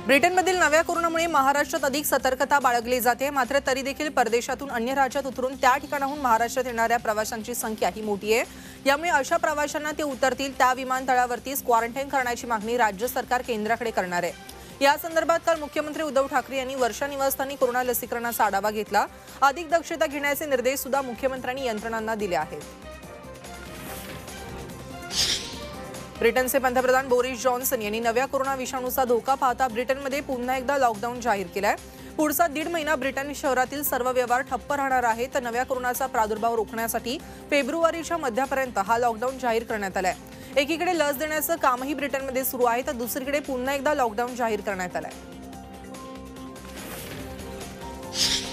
ब्रिटनमधील नव्या कोरोनामुळे महाराष्ट्रात अधिक सतर्कता बाळगली जाते। मात्र तरी देखील परदेशातून अन्य राज्यात उतरून त्या ठिकाणाहून महाराष्ट्रात येणाऱ्या प्रवाशांची संख्या ही मोठी आहे। यामुळे अशा प्रवाशांना ते उतरतील त्या विमानतळावरतीच क्वारंटाईन करण्याची मागणी राज्य सरकार केंद्राकडे करणार आहे। या संदर्भात काल मुख्यमंत्री उद्धव ठाकरे यांनी वर्षा निवासस्थानी कोरोना लसीकरणाचा आढावा घेतला। अधिक दक्षता घेण्याचे निर्देश सुद्धा मुख्यमंत्र्यांनी यंत्रणांना दिले आहेत। ब्रिटनचे पंतप्रधान बोरिस जॉन्सन यांनी नव्या कोरोना विषाणूचा धोका पाहता ब्रिटनमध्ये पुन्हा एकदा लॉकडाऊन जाहीर केलाय। पुढचा 1.5 महिना ब्रिटन शहरातील सर्व व्यवहार ठप्प राहणार आहे। तर नव्या कोरोनाचा प्रादुर्भाव रोखण्यासाठी फेब्रुवारीच्या मध्यापर्यंत हा लॉकडाऊन जाहीर करण्यात आलाय। एकीकडे लस देण्याचं कामही ब्रिटनमध्ये सुरू आहे, तर दुसरीकडे पुन्हा एकदा लॉकडाऊन जाहीर करण्यात आलाय।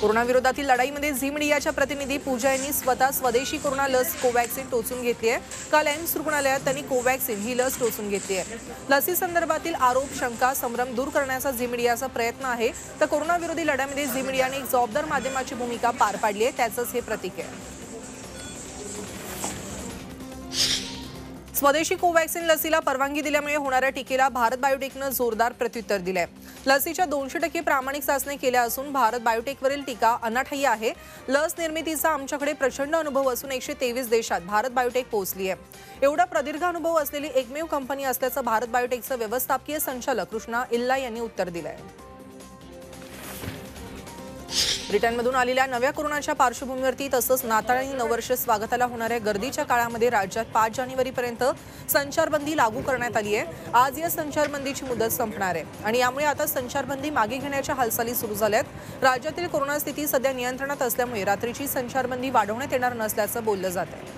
कोरोना विरोधातील लढाईमध्ये झी मीडियाच्या प्रतिनिधी पूजा यांनी स्वतः स्वदेशी कोरोना लस कोवॅक्सिन टोचून घेतली आहे। काल एम्स रुग्णालयात त्यांनी कोवॅक्सिन ही लस टोचून घेतली आहे। लसीसंदर्भातील आरोप शंका संभ्रम दूर करण्याचा झी मीडियाचा प्रयत्न आहे। तर कोरोना विरोधी लढ्यामध्ये झी मीडियाने एक जबाबदार माध्यमाची भूमिका पार पाडली आहे, त्याचंच हे प्रतीक आहे। स्वदेशी कोवॅक्सिन लसीला परवानगी दिल्यामुळे होणाऱ्या टीकेला भारत बायोटेकनं जोरदार प्रत्युत्तर दिलंय। लसीच्या 200% प्रामाणिक चाचणी केल्या असून भारत बायोटेकवरील टीका अनाठायी आहे। लस निर्मितीचा आमच्याकडे प्रचंड अनुभव असून 123 देशात भारत बायोटेक पोहोचली आहे। एवढा प्रदीर्घ अनुभव असलेली एकमेव कंपनी असल्याचं भारत बायोटेकचे व्यवस्थापकीय संचालक कृष्णा इल्ला यांनी उत्तर दिलंय। ब्रिटनमधून आलेल्या नव्या कोरोनाच्या पार्श्वभूमीवरती तसंच नाताळ आणि नववर्ष स्वागताला होणाऱ्या गर्दीच्या काळामध्ये राज्यात 5 जानेवारीपर्यंत संचारबंदी लागू करण्यात आली आहे। आज या संचारबंदीची मुदत संपणार आहे आणि यामुळे आता संचारबंदी मागे घेण्याच्या हालचाली सुरू झाल्यात। राज्यातील कोरोना स्थिती सध्या नियंत्रणात असल्यामुळे रात्रीची संचारबंदी वाढवण्यात येणार नसल्याचं बोललं जात आहे।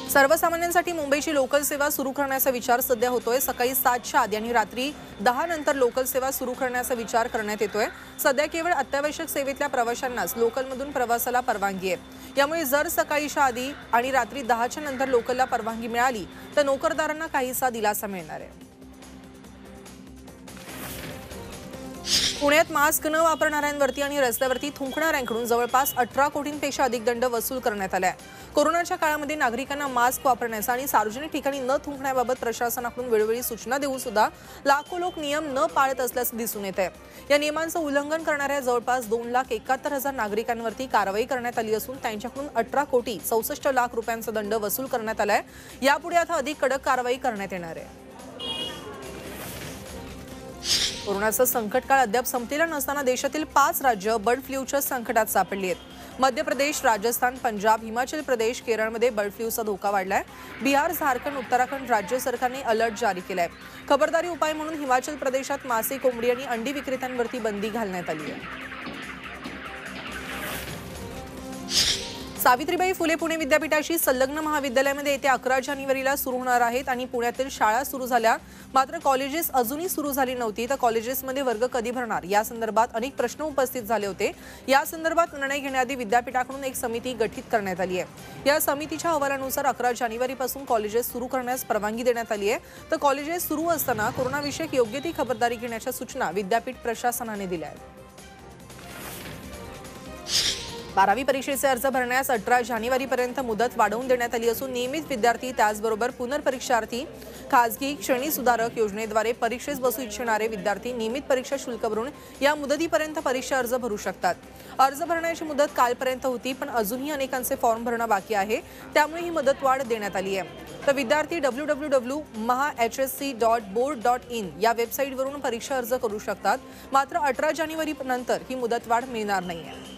सर्वसामान्यांसाठी मुंबईची लोकल सेवा सुरू करण्याचा विचार सध्या होतोय। सकाळी 7च्या आधी आणि रात्री 10 नंतर लोकल सेवा सुरू करण्याचा विचार करण्यात येतोय। सध्या केवळ अत्यावश्यक सेवेतल्या प्रवाशांनाच लोकलमधून प्रवासाला परवानगी आहे। यामुळे जर सकाळीच्या आधी आणि रात्री 10च्या नंतर लोकलला परवानगी मिळाली तर नोकरदारांना काहीसा दिलासा मिळणार आहे। पुण्यात मास्क न वापरणाऱ्यांवरती आणि रस्त्यावरती थुंकणाऱ्यांकडून जवळपास 18 कोटींपेक्षा अधिक दंड वसूल करण्यात आलाय। कोरोनाच्या काळामध्ये नागरिकांना मास्क वापरण्याचा आणि सार्वजनिक ठिकाणी न थुंकण्याबाबत प्रशासनाकडून वेळोवेळी सूचना देऊन सुद्धा लाखो लोक नियम न पाळत असल्याचं दिसून येत आहे। या नियमांचं उल्लंघन करणाऱ्या जवळपास 2,71,000 नागरिकांवरती कारवाई करण्यात आली असून त्यांच्याकडून 18 कोटी 64 लाख रुपयांचा दंड वसूल करण्यात आलाय। यापुढे आता अधिक कडक कारवाई करण्यात येणार आहे। कोरोनाचं संकटकाळ अद्याप संपलेला नसताना देशातील 5 राज्य बर्ड फ्लूच्या संकटात सापडली आहेत। मध्य प्रदेश, राजस्थान, पंजाब, हिमाचल प्रदेश, केरळमध्ये बर्ड फ्लूचा धोका वाढलाय। बिहार, झारखंड, उत्तराखंड राज्य सरकारने अलर्ट जारी केलाय। खबरदारी उपाय म्हणून हिमाचल प्रदेशात मासे, कोंबडी आणि अंडी विक्रेत्यांवरती बंदी घालण्यात आली आहे। सावित्रीबाई फुले पुणे विद्यापीठाशी संलग्न महाविद्यालयामध्ये येत्या 11 जानेवारीला सुरू होणार आहेत आणि पुण्यातील शाळा सुरू झाल्या मात्र कॉलेजेस अजूनही सुरू झाली नव्हती। तर कॉलेजेसमध्ये वर्ग कधी भरणार या संदर्भात अनेक प्रश्न उपस्थित झाले होते। या संदर्भात निर्णय घेण्याआधी विद्यापीठाकडून एक समिती गठीत करण्यात आली आहे। या समितीच्या अहवालानुसार 11 जानेवारीपासून कॉलेजेस सुरू करण्यास परवानगी देण्यात आली आहे। तर कॉलेजेस सुरू असताना कोरोनाविषयक योग्य ती खबरदारी घेण्याच्या सूचना विद्यापीठ प्रशासनाने दिल्या आहेत। 12वी परीक्षेचे अर्ज भरण्यास 18 जानेवारीपर्यंत मुदत वाढवून देण्यात आली असून नियमित विद्यार्थी त्याचबरोबर पुनर्परीक्षार्थी खासगी श्रेणी सुधारक योजनेद्वारे परीक्षेस बसू इच्छिणारे विद्यार्थी नियमित परीक्षा शुल्क भरून या मुदतीपर्यंत परीक्षा अर्ज भरू शकतात। अर्ज भरण्याची मुदत कालपर्यंत होती पण अजूनही अनेकांचे फॉर्म भरणं बाकी आहे, त्यामुळे ही मुदतवाढ देण्यात आली आहे। तर विद्यार्थी www.mahsc.board.in या वेबसाईटवरून परीक्षा अर्ज करू शकतात। मात्र 18 जानेवारी नंतर ही मुदतवाढ मिळणार नाहीये।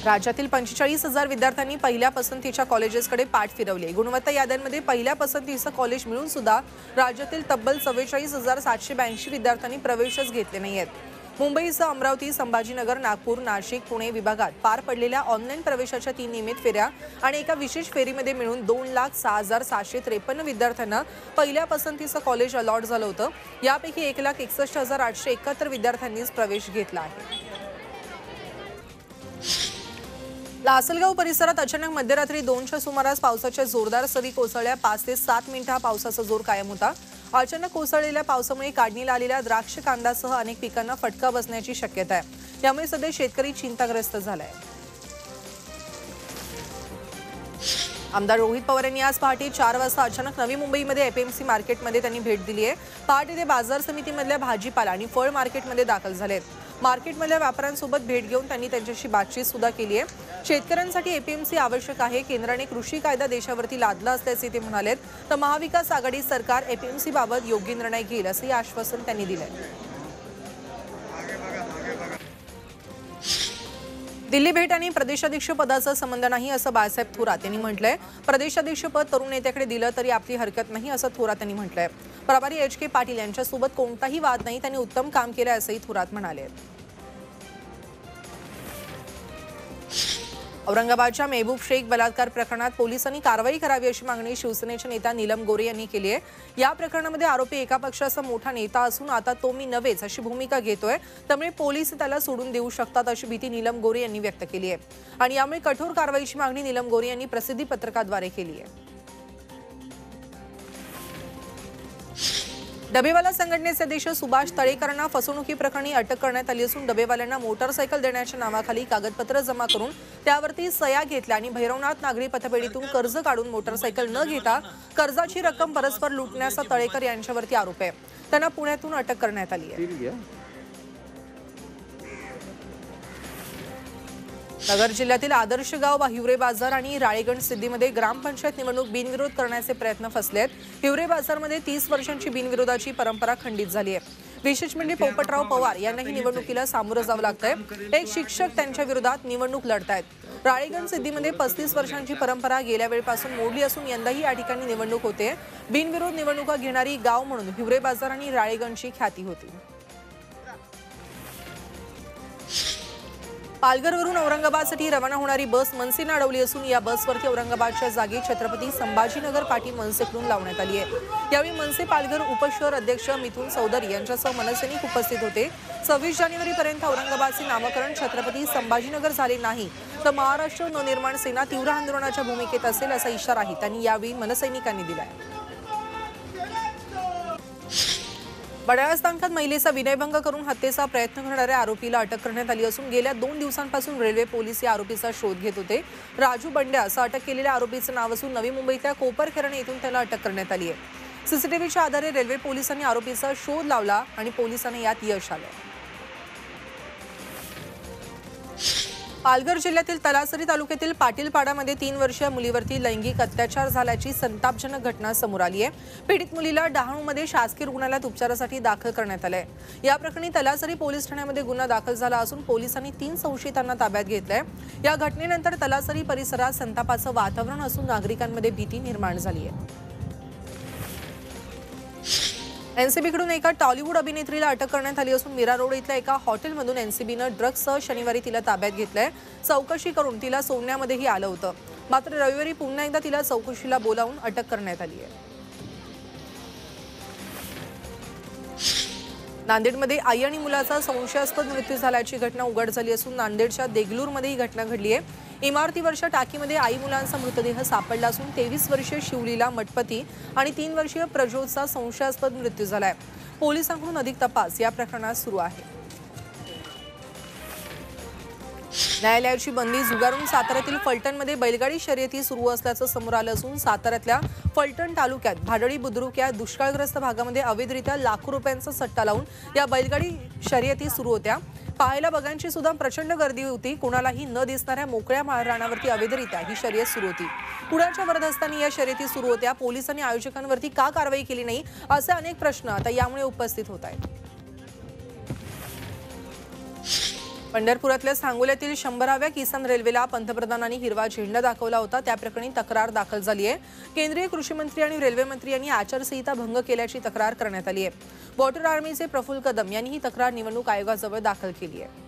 राज्यातील 45,000 विद्यार्थ्यांनी पहिल्या पसंतीच्या कॉलेजेसकडे पाठ फिरवली। गुणवत्ता याद्यांमध्ये पहिल्या पसंतीचं कॉलेज मिळून सुद्धा राज्यातील तब्बल 44,782 विद्यार्थ्यांनी प्रवेशच घेतले नाहीयेत। मुंबईसह अमरावती, संभाजीनगर, नागपूर, नाशिक, पुणे विभागात पार पडलेल्या ऑनलाईन प्रवेशाच्या 3 नियमित फेऱ्या आणि एका विशेष फेरीमध्ये मिळून 2,06,753 विद्यार्थ्यांना पहिल्या पसंतीचं कॉलेज अलॉट झालं होतं। यापैकी 1,61,871 विद्यार्थ्यांनीच प्रवेश घेतला आहे। लासलगाव परिसरात अचानक मध्यरात्री 2च्या सुमारास पावसाच्या जोरदार सरी कोसळल्या। 5 ते 7 मिनिटं हा पावसाचा जोर कायम होता। अचानक कोसळलेल्या पावसामुळे काढणीला आलेल्या द्राक्ष, कांदासह अनेक पिकांना फटका बसण्याची शक्यता आहे। त्यामुळे सध्या शेतकरी चिंताग्रस्त झालाय। आमदार रोहित पवार यांनी आज पहाटे 4 वाजता अचानक नवी मुंबईमध्ये एपीएमसी मार्केटमध्ये त्यांनी भेट दिली आहे। पहाटे ते बाजार समितीमधल्या भाजीपाला आणि फळ मार्केटमध्ये दाखल झालेत। मार्केटमधल्या व्यापाऱ्यांसोबत भेट घेऊन त्यांनी त्यांच्याशी बातचीत सुद्धा केली आहे। शेतकऱ्यांसाठी एपीएमसी आवश्यक आहे। केंद्राने कृषी कायदा देशावरती लादला असल्याचे ते म्हणालेत। तर महाविकास आघाडी सरकार एपीएमसी बाबत योग्य निर्णय घेईल असंही आश्वासन त्यांनी दिलंय। दिल्ली भेट आणि प्रदेशाध्यक्ष पदाचा संबंध नाही असं बाळासाहेब थोरात यांनी म्हटलंय। प्रदेशाध्यक्ष पद तरुण नेत्याकडे दिलं तरी आपली हरकत नाही असं थोरात यांनी म्हटलंय। प्रभारी एच.के. पाटील यांच्यासोबत कोणताही वाद नाही, त्यांनी उत्तम काम केलं असंही थोरात म्हणाले। औरंगाबादच्या मेहबूब शेख बलात्कार प्रकरणात पोलिसांनी कारवाई करावी अशी मागणी शिवसेनेचे नेता नीलम गोरे यांनी केली आहे। या प्रकरणामध्ये आरोपी एका पक्षाचा मोठा नेता असून आता तो मी नव्हेच अशी भूमिका घेतोय, त्यामुळे पोलीस त्याला सोडून देऊ शकतात अशी भीती नीलम गोरे यांनी व्यक्त केली आहे आणि यामुळे कठोर कारवाईची मागणी नीलम गोरे यांनी प्रसिद्धी पत्रकाद्वारे केली आहे। डबेवाला संघटनेचे अध्यक्ष सुभाष तळेकरांना फसवणुकी प्रकरणी अटक करण्यात आली असून डबेवाल्यांना मोटारसायकल देण्याच्या नावाखाली कागदपत्र जमा करून त्यावरती सह्या घेतल्या आणि भैरवनाथ नागरी पतपेढीतून कर्ज काढून मोटारसायकल न घेता कर्जाची रक्कम परस्पर लुटण्याचा तळेकर यांच्यावरती आरोप आहे। त्यांना पुण्यातून अटक करण्यात आली आहे। नगर जिल्ह्यातील आदर्श गाव हिवरे बाजार आणि राळेगण सिद्धीमध्ये ग्रामपंचायत निवडणूक बिनविरोध करण्याचे प्रयत्न फसले आहेत। हिवरे बाजारमध्ये 30 वर्षांची बिनविरोधाची परंपरा खंडित झाली आहे। विशेष म्हणजे पोपटराव पवार यांनाही निवडणुकीला सामोरं जावं लागतंय। एक शिक्षक त्यांच्या विरोधात निवडणूक लढतायत। राळेगण सिद्धीमध्ये 35 वर्षांची परंपरा गेल्या वेळेपासून मोडली असून यंदाही या ठिकाणी निवडणूक होते। बिनविरोध निवडणुका घेणारी गाव म्हणून हिवरे बाजार आणि राळेगणची ख्याती होती। पालघरवरून औरंगाबादसाठी रवाना होणारी बस मनसेने अडवली असून या बसवरती औरंगाबादच्या जागी छत्रपती संभाजीनगर पाटी मनसेकडून लावण्यात आली आहे। यावेळी मनसे पालघर उपशहर अध्यक्ष मिथुन चौधरी यांच्यासह मनसैनिक उपस्थित होते। 26 जानेवारीपर्यंत औरंगाबादचे नामकरण छत्रपती संभाजीनगर झाले नाही तर महाराष्ट्र नवनिर्माण सेना तीव्र आंदोलनाच्या भूमिकेत असेल असा इशाराही त्यांनी यावेळी मनसैनिकांनी दिलाय। बडाळा स्थानकात महिलेचा विनयभंग करून हत्येचा प्रयत्न करणाऱ्या आरोपीला अटक करण्यात आली असून गेल्या 2 दिवसांपासून रेल्वे पोलीस या आरोपीचा शोध घेत होते। राजू बंड्या असं अटक केलेल्या आरोपीचं नाव असून नवी मुंबईतल्या कोपरखेरण येथून त्याला अटक करण्यात आली आहे। सीसीटीव्हीच्या आधारे रेल्वे पोलिसांनी आरोपीचा शोध लावला आणि पोलिसांना यात यश आलं। पालघर जिल्ह्यातील तलासरी तालुक्यातील पाटीलपाडामध्ये 3 वर्षीय मुलीवरती लैंगिक अत्याचार झाल्याची संतापजनक घटना समोर आली आहे। पीडित मुलीला डहाणूमध्ये शासकीय रुग्णालयात उपचारासाठी दाखल करण्यात आलंय। या प्रकरणी तलासरी पोलीस ठाण्यामध्ये गुन्हा दाखल झाला असून पोलिसांनी 3 संशयितांना ताब्यात घेतलंय। या घटनेनंतर तलासरी परिसरात संतापाचं वातावरण असून नागरिकांमध्ये भीती निर्माण झाली आहे। एनसीबीकडून एका टॉलिवूड अभिनेत्रीला अटक करण्यात आली असून मीरा रोड इथल्या एका हॉटेलमधून एनसीबीनं ड्रग्जसह शनिवारी तिला ताब्यात घेतलंय। चौकशी करून तिला सोडण्यामध्येही आलं होतं, मात्र रविवारी पुन्हा एकदा तिला चौकशीला बोलावून अटक करण्यात आली आहे। नांदेडमध्ये आई आणि मुलाचा संशयास्पद मृत्यू झाल्याची घटना उघड झाली असून नांदेडच्या देगलूरमध्ये ही घटना घडली आहे। इमारतीवरच्या टाकीमध्ये आई मुलांचा मृतदेह सापडला असून 23 वर्षीय शिवलीला मठपती आणि 3 वर्षीय प्रज्योतचा संशयास्पद मृत्यू झालाय। पोलिसांकडून अधिक तपास या प्रकरणात सुरू आहे। न्यायालयाची बंदी झुगारून साताऱ्यातील फलटणमध्ये बैलगाडी शर्यती सुरू असल्याचं समोर आलं असून साताऱ्यातल्या फलटण तालुक्यात भाडळी बुद्रुक या दुष्काळग्रस्त भागामध्ये अवैधरित्या लाखो रुपयांचा सट्टा लावून या बैलगाडी शर्यती सुरू होत्या। पाहायला बघांची सुद्धा प्रचंड गर्दी होती। कोणालाही न दिसणाऱ्या मोकळ्या रानावरती अवैधरित्या ही शर्यत सुरू होती। पुण्याच्या वरदहस्तानी या शर्यती सुरू होत्या। पोलिसांनी आयोजकांवरती का कारवाई केली नाही असे अनेक प्रश्न आता यामुळे उपस्थित होत आहेत। पंढरपुरातल्या सांगोल्यातील 100व्या किसान रेल्वेला पंतप्रधानांनी हिरवा झेंडा दाखवला होता। त्या प्रकरणी तक्रार दाखल झाली आहे। केंद्रीय कृषी मंत्री आणि रेल्वे मंत्री यांनी आचारसंहिता भंग केल्याची तक्रार करण्यात आली आहे। वॉटर आर्मीचे प्रफुल्ल कदम यांनी ही तक्रार निवडणूक आयोगाजवळ दाखल केली आहे।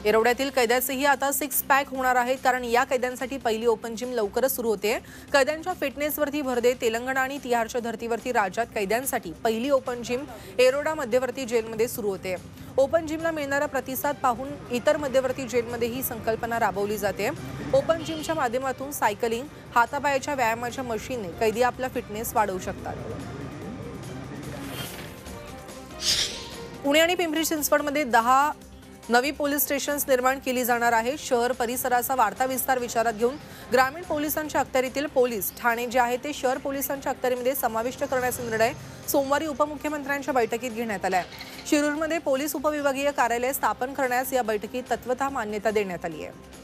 येरवड्यातील कैद्याचेही आता 6 पॅक होणार आहेत, कारण या कैद्यांसाठी पहिली ओपन जिम लवकरच सुरू होते। कैद्यांच्या फिटनेसवरती भर देत तेलंगणा आणि तिहारच्या धर्तीवरती राज्यात कैद्यांसाठी पहिली ओपन जिम येरवडा मध्यवर्ती जेलमध्ये सुरू होते। ओपन जिमला मिळणारा प्रतिसाद पाहून इतर मध्यवर्ती जेलमध्ये ही संकल्पना राबवली जाते। ओपन जिमच्या माध्यमातून सायकलिंग, हातापायाच्या व्यायामाच्या मशीनने कैदी आपला फिटनेस वाढवू शकतात। पुणे आणि पिंपरी चिंचवडमध्ये 10 नवी पोलीस स्टेशन्स निर्माण केली जाणार आहे। शहर परिसराचा वाढता विस्तार विचारात घेऊन ग्रामीण पोलिसांच्या अखत्यारीतील पोलीस ठाणे जे आहे ते शहर पोलिसांच्या अखत्यारीमध्ये समाविष्ट करण्याचा निर्णय सोमवारी उपमुख्यमंत्र्यांच्या बैठकीत घेण्यात आला आहे। शिरूरमध्ये पोलीस उपविभागीय कार्यालय स्थापन करण्यास या बैठकीत तत्वतः मान्यता देण्यात आली आहे।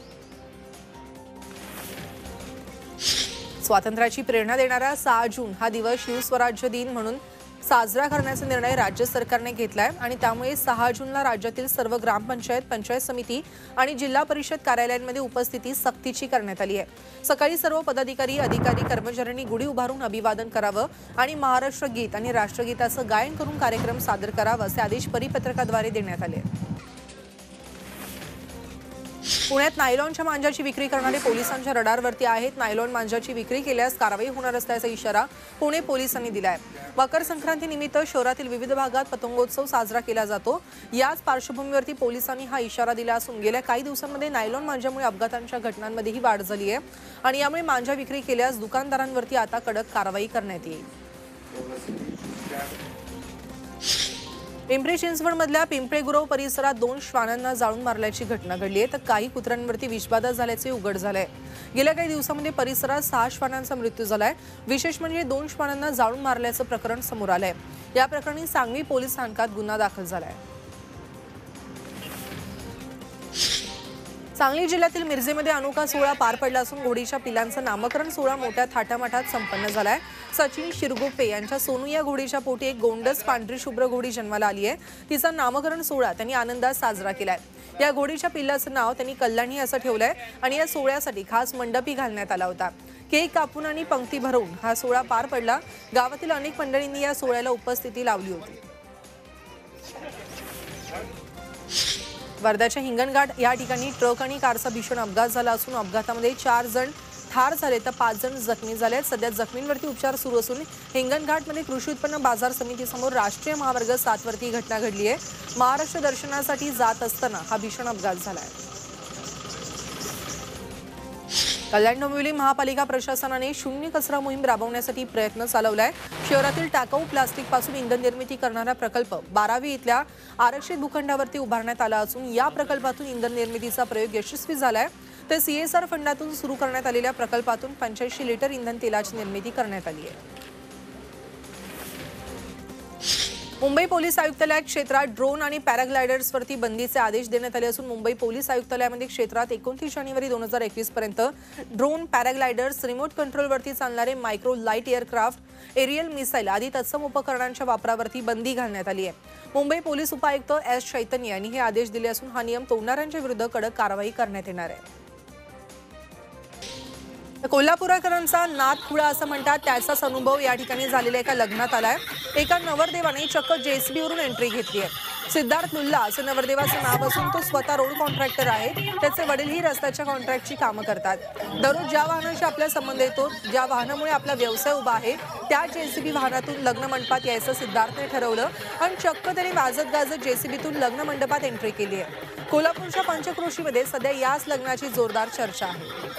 स्वातंत्र्याची प्रेरणा देणारा 6 जून हा दिवस शिवस्वराज्य दिन म्हणून साजरा करण्याचा निर्णय राज्य सरकारने घेतलाय आणि त्यामुळे 6 जूनला राज्यातील सर्व ग्रामपंचायत, पंचायत समिती आणि जिल्हा परिषद कार्यालयांमध्ये उपस्थिती सक्तीची करण्यात आली आहे। सकाळी सर्व पदाधिकारी, अधिकारी, कर्मचाऱ्यांनी गुढी उभारून अभिवादन करावं आणि महाराष्ट्र गीत आणि राष्ट्रगीताचं गायन करून कार्यक्रम सादर करावा असे आदेश परिपत्रकाद्वारे देण्यात आले। पुण्यात नायलॉनच्या मांजाची विक्री करणारे पोलिसांच्या रडारवरती आहेत। नायलॉन मांजाची विक्री केल्यास कारवाई होणार असल्याचा इशारा पुणे पोलिसांनी दिलाय। मकर संक्रांतीनिमित्त शहरातील विविध भागात पतंगोत्सव साजरा केला जातो। याच पार्श्वभूमीवरती पोलिसांनी हा इशारा दिला असून गेल्या काही दिवसांमध्ये नायलॉन मांजामुळे अपघातांच्या घटनांमध्येही वाढ झाली आहे आणि यामुळे मांजा विक्री केल्यास दुकानदारांवरती आता कडक कारवाई करण्यात येईल। पिंपरी चिंचवडमधल्या पिंपळेगुरव परिसरात 2 श्वानांना जाळून मारल्याची घटना घडली आहे, तर काही कुत्र्यांवरती विषबाधा झाल्याचे उघड झालंय। गेल्या काही दिवसांमध्ये परिसरात 6 श्वानांचा मृत्यू झालाय। विशेष म्हणजे 2 श्वानांना जाळून मारल्याचं प्रकरण समोर आलंय। या प्रकरणी सांगवी पोलीस स्थानकात गुन्हा दाखल झालाय। सांगली जिल्ह्यातील मिरजेमध्ये अनोखा सोहळा पार पडला असून घोडीच्या पिलांचं नामकरण सोहळा मोठ्या थाटामाटात संपन्न झालाय। सचिन शिरगोपे यांच्या सोनू या घोडीच्या पोटी एक गोंडस पांढरी शुभ्र घोडी जन्माला आली आहे। तिचा नामकरण सोहळा त्यांनी आनंदात साजरा केलाय। या घोडीच्या पिल्लाचं नाव त्यांनी कल्याणी असं ठेवलंय आणि या सोहळ्यासाठी खास मंडपही घालण्यात आला होता। केक कापून आणि पंक्ती भरवून हा सोहळा पार पडला। गावातील अनेक मंडळींनी या सोहळ्याला उपस्थिती लावली होती। वर्ध्याच्या हिंगणघाट या ठिकाणी ट्रक आणि कारचा भीषण अपघात झाला असून अपघातामध्ये 4 जण ठार झाले तर 5 जण जखमी झाले। सध्या जखमींवरती उपचार सुरू असून हिंगणघाटमध्ये कृषी उत्पन्न बाजार समितीसमोर राष्ट्रीय महामार्ग 7 वरती घटना घडली आहे। महाराष्ट्र दर्शनासाठी जात असताना हा भीषण अपघात झाला आहे। कल्याण डोंबिवली महापालिका प्रशासनाने शून्य कचरा मोहीम राबवण्यासाठी प्रयत्न चालवलाय। शहरातील टाकाऊ प्लास्टिक पासून इंधन निर्मिती करणारा प्रकल्प 12वी इथल्या आरक्षित भूखंडावरती उभारण्यात आला असून या प्रकल्पातून इंधन निर्मितीचा प्रयोग यशस्वी झालाय। तर CSR फंडातून सुरू करण्यात आलेल्या प्रकल्पातून 85 लिटर इंधन तेलाची निर्मिती करण्यात आली आहे। मुंबई पोलीस आयुक्तालय क्षेत्रात ड्रोन आणि पॅराग्लायडर्सवरती बंदीचे आदेश देण्यात आले असून मुंबई पोलीस आयुक्तालयामध्ये क्षेत्रात 29 जानेवारी 2021 पर्यंत ड्रोन, पॅराग्लायडर्स, रिमोट कंट्रोलवरती चालणारे micro light aircraft, aerial missile आदी तत्सम उपकरणांच्या वापरावरती बंदी घालण्यात आली आहे। मुंबई पोलीस उपायुक्त S. चैतन्य यांनी हे आदेश दिले असून हा नियम तोडणाऱ्यांच्या विरुद्ध कडक कारवाई करण्यात येणार आहे। कोल्हापूरकरांचा नाद खुळा असं म्हणतात त्याचाच अनुभव या ठिकाणी झालेल्या एका लग्नात आलाय। एका नवरदेवाने चक्क JCB वरून एंट्री घेतली आहे। सिद्धार्थ लुल्ला असं नवरदेवाचं नाव असून तो स्वतः रोड कॉन्ट्रॅक्टर आहे। त्याचे वडीलही रस्त्याच्या कॉन्ट्रॅक्टची कामं करतात। दररोज ज्या वाहनाशी आपला संबंध येतो, ज्या वाहनामुळे आपला व्यवसाय उभा आहे, त्या JCB वाहनातून लग्न मंडपात यायचं सिद्धार्थने ठरवलं आणि चक्क त्याने वाजत गाजत JCBतून लग्न मंडपात एंट्री केली आहे। कोल्हापूरच्या पंचक्रोशीमध्ये सध्या याच लग्नाची जोरदार चर्चा आहे।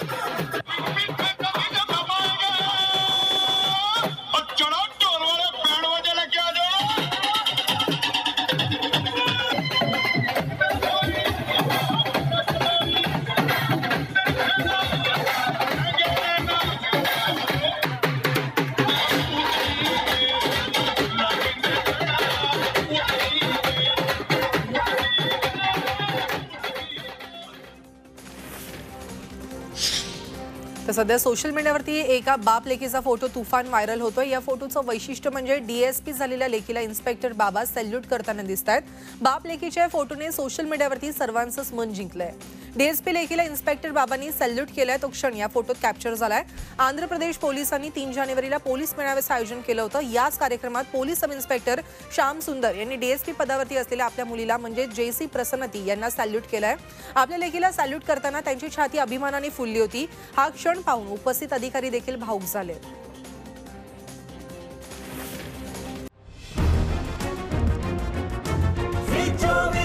तर सध्या सोशल मीडियावरती एका बाप लेकीचा फोटो तुफान व्हायरल होतोय। या फोटोचं वैशिष्ट्य म्हणजे DSP झालेल्या लेकीला इन्स्पेक्टर बाबा सॅल्यूट करताना दिसतायत। बाप लेकीच्या फोटोने सोशल मीडियावरती सर्वांचंच मन जिंकलंय। DSP लेकीला इन्स्पेक्टर बाबांनी सॅल्यूट केलाय तो क्षण या फोटोत कॅप्चर झालाय। आंध्र प्रदेश पोलिसांनी 3 जानेवारीला पोलीस मेळाव्याचं आयोजन केलं होतं। याच कार्यक्रमात पोलीस सब इन्स्पेक्टर श्याम सुंदर यांनी DSP पदावरती असलेल्या आपल्या मुलीला म्हणजे JC प्रसन्नती यांना सॅल्यूट केलाय। आपल्या लेकीला सॅल्यूट करताना त्यांची छाती अभिमानाने फुलली होती। हा क्षण पाहून उपस्थित अधिकारी देखील भावुक झाले। Joe